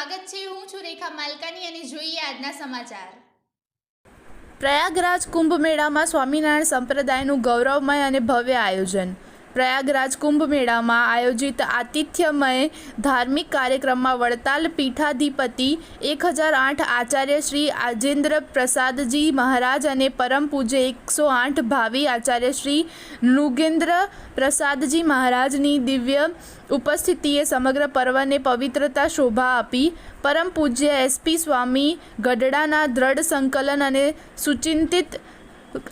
સ્વાગત છે। હું છું રેખા માલકાની અને જોઈએ આજના સમાચાર। પ્રયાગરાજ કુંભ મેળામાં સ્વામિનારાયણ સંપ્રદાયનું ગૌરવમય અને ભવ્ય આયોજન। પ્રયાગરાજ કુંભ મેળામાં આયોજિત આતિથ્યમય ધાર્મિક કાર્યક્રમમાં વડતાલ પીઠાધિપતિ 1008 આચાર્ય શ્રી આજેન્દ્ર પ્રસાદજી મહારાજ અને પરમ પૂજ્ય 108 ભાવિ આચાર્ય શ્રી નૃગેન્દ્ર પ્રસાદજી મહારાજની દિવ્ય ઉપસ્થિતિએ સમગ્ર પર્વને પવિત્રતા શોભા આપી। પરમ પૂજ્ય એસપી સ્વામી ગઢડાના દ્રઢ સંકલન અને સુચિંતિત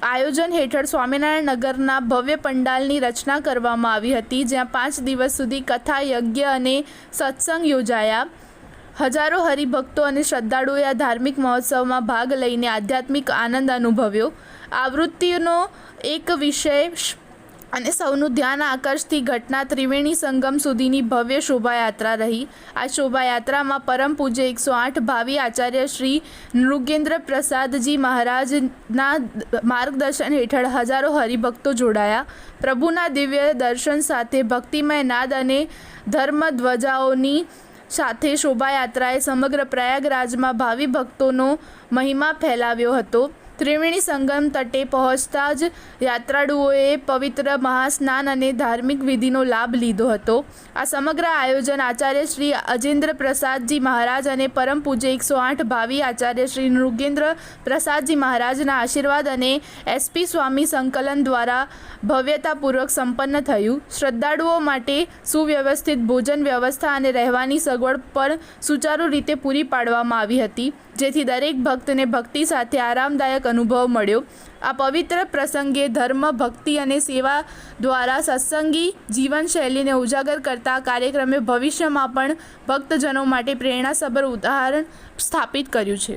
આયોજન હેઠળ સ્વામિનારાયણ નગરના ભવ્ય પંડાલની રચના કરવામાં આવી હતી, જ્યાં 5 દિવસ સુધી કથા, યજ્ઞ અને સત્સંગ યોજાયા। હજારો હરિભક્તો અને શ્રદ્ધાળુઓએ આ ધાર્મિક મહોત્સવમાં ભાગ લઈને આધ્યાત્મિક આનંદ અનુભવ્યો। આવૃત્તિનો એક વિશેષ અને સૌનું ધ્યાન આકર્ષતી ઘટના ત્રિવેણી સંગમ સુધીની ભવ્ય શોભાયાત્રા રહી। આ શોભાયાત્રામાં પરમ પૂજ્ય 108 ભાવિ આચાર્ય શ્રી નૃગેન્દ્ર પ્રસાદજી મહારાજના માર્ગદર્શન હેઠળ હજારો હરિભક્તો જોડાયા। પ્રભુના દિવ્ય દર્શન સાથે ભક્તિમય નાદ અને ધર્મધ્વજાઓની સાથે શોભાયાત્રાએ સમગ્ર પ્રયાગરાજમાં ભાવિ ભક્તોનો મહિમા ફેલાવ્યો હતો। ત્રિવેણી સંગમ તટે પહોંચતા જ યાત્રાળુઓએ પવિત્ર મહાસ્નાન અને ધાર્મિક વિધિનો લાભ લીધો હતો। આ સમગ્ર આયોજન આચાર્ય શ્રી અજેન્દ્ર પ્રસાદજી મહારાજ અને પરમ પૂજ્ય 108 ભાવિ આચાર્ય શ્રી નૃગેન્દ્ર પ્રસાદજી મહારાજના આશીર્વાદ અને એસપી સ્વામી સંકલન દ્વારા ભવ્યતાપૂર્વક સંપન્ન થયું। શ્રદ્ધાળુઓ માટે સુવ્યવસ્થિત ભોજન વ્યવસ્થા અને રહેવાની સગવડ પણ સુચારુ રીતે પૂરી પાડવામાં આવી હતી, જેથી દરેક ભક્તને ભક્તિ સાથે આરામદાયક અનુભવ મળ્યો। આ પવિત્ર પ્રસંગે ધર્મ, ભક્તિ અને સેવા દ્વારા સત્સંગી જીવનશૈલીને ઉજાગર કરતા કાર્યક્રમે ભવિષ્યમાં પણ ભક્તજનો માટે પ્રેરણાસભર ઉદાહરણ સ્થાપિત કર્યું છે।